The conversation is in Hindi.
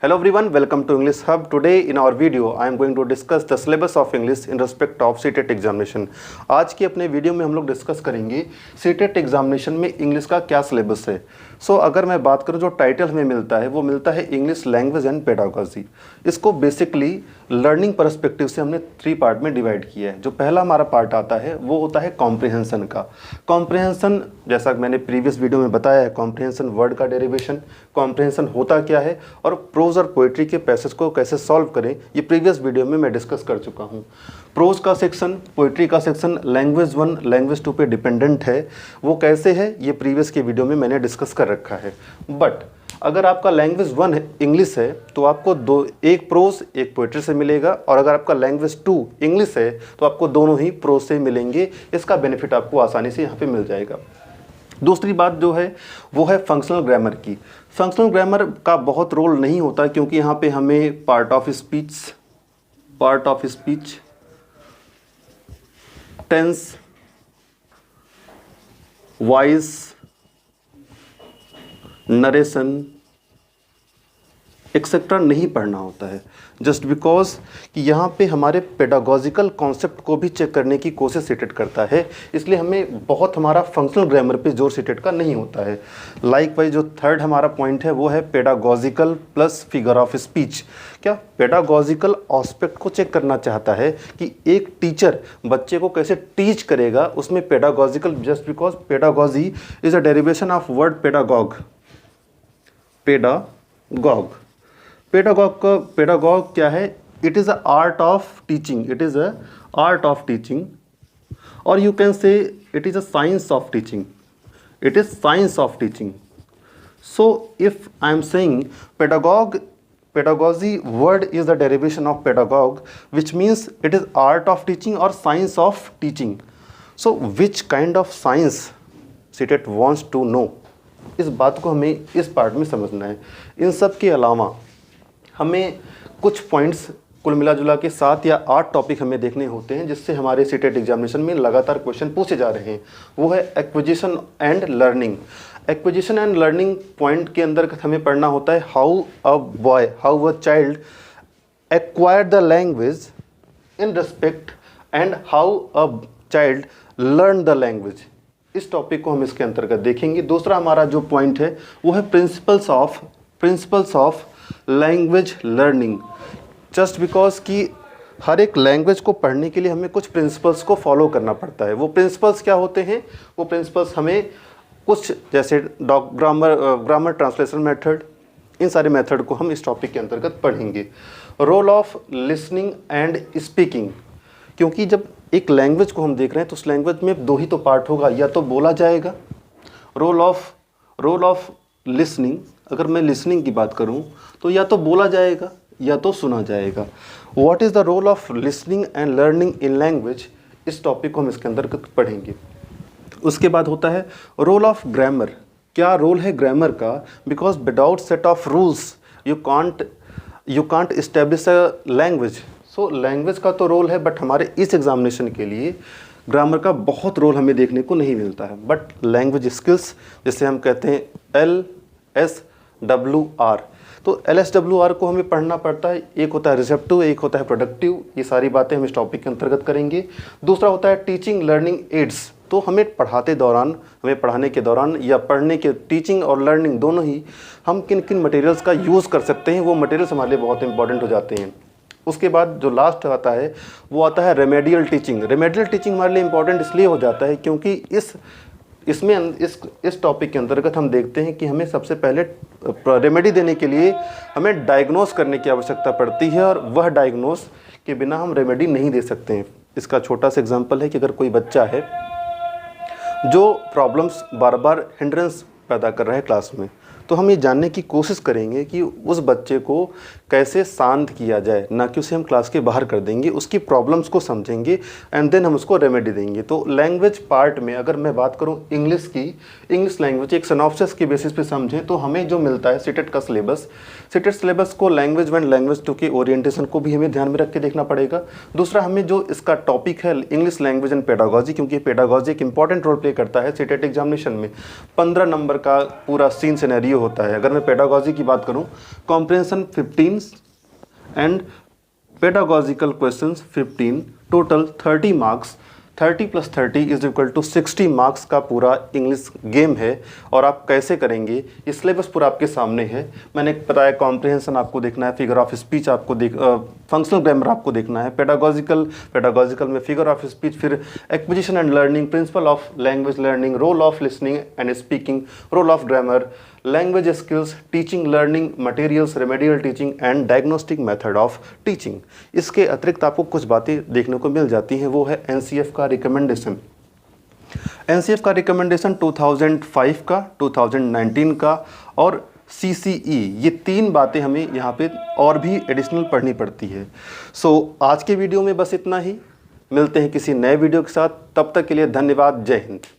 Hello everyone, welcome to English Hub. Today in our video, I am going to discuss the syllabus of English in respect of CTET examination. आज के अपने वीडियो में हम लोग डिस्कस करेंगे CTET एग्जामिनेशन में इंग्लिश का क्या सिलेबस है। अगर मैं बात करूं जो टाइटल हमें मिलता है वो मिलता है इंग्लिश लैंग्वेज एंड पेडागॉजी। इसको बेसिकली लर्निंग पर्सपेक्टिव से हमने 3 पार्ट में डिवाइड किया है। जो पहला हमारा पार्ट आता है वो होता है कॉम्प्रिहेंशन का। कॉम्प्रिहेंशन जैसा मैंने प्रीवियस वीडियो में बताया है, कॉम्प्रिहेंशन वर्ड का डेरिवेशन, कॉम्प्रिहेंशन होता क्या है और प्रोज और पोइट्री के पैसेज को कैसे सॉल्व करें, ये प्रीवियस वीडियो में मैं डिस्कस कर चुका हूँ। प्रोज का सेक्शन, पोइट्री का सेक्शन लैंग्वेज 1 लैंग्वेज 2 पे डिपेंडेंट है, वो कैसे है ये प्रीवियस के वीडियो में मैंने डिस्कस कर रखा है। बट अगर आपका लैंग्वेज 1 है इंग्लिश है तो आपको एक प्रोज एक पोइट्री से मिलेगा, और अगर आपका लैंग्वेज 2 इंग्लिश है तो आपको दोनों ही प्रोज से मिलेंगे। इसका बेनिफिट आपको आसानी से यहाँ पे मिल जाएगा। दूसरी बात जो है वो है फंक्शनल ग्रामर की। फंक्शनल ग्रामर का बहुत रोल नहीं होता क्योंकि यहाँ पे हमें part of speech, tense, voice, narration etcetera नहीं पढ़ना होता है, जस्ट बिकॉज कि यहाँ पे हमारे पेडागॉजिकल कॉन्सेप्ट को भी चेक करने की कोशिश सीटेट करता है, इसलिए हमें बहुत हमारा फंक्शनल ग्रामर पे जोर सीटेट का नहीं होता है। लाइकवाइज जो थर्ड हमारा पॉइंट है वो है pedagogical plus figure of speech. क्या पेडागॉजिकल एस्पेक्ट को चेक करना चाहता है कि एक टीचर बच्चे को कैसे टीच करेगा, उसमें pedagogical, just because pedagogy is a derivation of word pedagogue. Pedagogue क्या है? It is a art of teaching, it is a art of teaching, और you can say it is a science of teaching, it is science of teaching. So if I am saying pedagogy word is the derivation of pedagog, which means it is art of teaching or science of teaching. So which kind of science CTET wants to know, इस बात को हमें इस पार्ट में समझना है। इन सब के अलावा हमें कुछ पॉइंट्स कुल मिला जुला के 7 या 8 टॉपिक हमें देखने होते हैं जिससे हमारे सीटेट एग्जामिनेशन में लगातार क्वेश्चन पूछे जा रहे हैं। वो है acquisition and learning. Acquisition and learning point के अंदर हमें पढ़ना होता है how a child acquire the language in respect and how a child learn the language. इस टॉपिक को हम इसके अंतर्गत देखेंगे। दूसरा हमारा जो पॉइंट है वो है principles of language learning. Just because कि हर एक लैंग्वेज को पढ़ने के लिए हमें कुछ प्रिंसिपल्स को फॉलो करना पड़ता है। वो प्रिंसिपल्स क्या होते हैं? वो प्रिंसिपल्स हमें कुछ जैसे ग्रामर ट्रांसलेशन मेथड, इन सारे मेथड को हम इस टॉपिक के अंतर्गत पढ़ेंगे। Role of listening and speaking, क्योंकि जब एक लैंग्वेज को हम देख रहे हैं तो उस लैंग्वेज में 2 ही तो पार्ट होगा, या तो बोला जाएगा। रोल ऑफ लिसनिंग, अगर मैं लिसनिंग की बात करूं तो या तो बोला जाएगा या तो सुना जाएगा। What is the role of listening and learning in language, इस टॉपिक को हम इसके अंतर्गत पढ़ेंगे। उसके बाद होता है रोल ऑफ ग्रामर। क्या रोल है ग्रामर का? Because without set of rules you can't establish a language. So language का तो रोल है, बट हमारे इस एग्जामिनेशन के लिए ग्रामर का बहुत रोल हमें देखने को नहीं मिलता है। बट लैंग्वेज स्किल्स, जिसे हम कहते हैं LSWR, तो LSWR को हमें पढ़ना पड़ता है। एक होता है रिसेप्टिव, एक होता है प्रोडक्टिव। ये सारी बातें हम इस टॉपिक के अंतर्गत करेंगे। दूसरा होता है टीचिंग लर्निंग एड्स, तो हमें पढ़ाने के दौरान या पढ़ने के टीचिंग और लर्निंग दोनों ही हम किन किन मटेरियल्स का यूज़ कर सकते हैं, वो मटेरियल्स हमारे लिए बहुत इंपॉर्टेंट हो जाते हैं। उसके बाद जो लास्ट आता है वो आता है रेमेडियल टीचिंग। रेमेडियल टीचिंग हमारे लिए इंपॉर्टेंट इसलिए हो जाता है क्योंकि इस टॉपिक के अंतर्गत हम देखते हैं कि हमें सबसे पहले रेमेडी देने के लिए हमें डायग्नोस करने की आवश्यकता पड़ती है, और वह डायग्नोस के बिना हम रेमेडी नहीं दे सकते हैं। इसका छोटा सा एग्जांपल है कि अगर कोई बच्चा है जो प्रॉब्लम्स बार बार हिंड्रेंस पैदा कर रहा है क्लास में, तो हम ये जानने की कोशिश करेंगे कि उस बच्चे को कैसे शांत किया जाए, ना कि उसे हम क्लास के बाहर कर देंगे। उसकी प्रॉब्लम्स को समझेंगे एंड देन हम उसको रेमेडी देंगे। तो लैंग्वेज पार्ट में अगर मैं बात करूं इंग्लिश की, इंग्लिश लैंग्वेज एक सिनॉप्सिस के बेसिस पे समझें तो हमें जो मिलता है सीटेट का सिलेबस, सीटेट सिलेबस को लैंग्वेज 1 लैंग्वेज 2 के ओरिएंटेशन को भी हमें ध्यान में रख के देखना पड़ेगा। दूसरा हमें जो इसका टॉपिक है इंग्लिश लैंग्वेज एंड पेडागॉजी, क्योंकि पेडागॉजी एक इंपॉर्टेंट रोल प्ले करता है सीटेट एग्जामिनेशन में। 15 नंबर का पूरा सीन सिनेरियो सिनेरियो होता है। अगर मैं पेडागॉजी की बात करूं, comprehension 15 and pedagogical questions 15, total 30 marks. 30 + 30 is equal to 60 marks का पूरा इंग्लिश गेम है। और आप कैसे करेंगे, ये सिलेबस पूरा आपके सामने है। मैंने बताया कॉम्प्रिहेंशन आपको देखना है, फिगर ऑफ स्पीच आपको फंक्शनल ग्रामर आपको देखना है, पेडागॉजिकल में फिगर ऑफ स्पीच, फिर acquisition and learning, principle of language learning, role of listening and speaking, role of grammar, language skills, teaching learning materials, remedial teaching and diagnostic method of teaching. इसके अतिरिक्त आपको कुछ बातें देखने को मिल जाती हैं, वो है एनसीएफ का रिकमेंडेशन। एनसीएफ का रिकमेंडेशन 2005 का, 2019 का और सीसीई, ये 3 बातें हमें यहाँ पे और भी एडिशनल पढ़नी पड़ती है। सो आज के वीडियो में बस इतना ही। मिलते हैं किसी नए वीडियो के साथ, तब तक के लिए धन्यवाद। जय हिंद।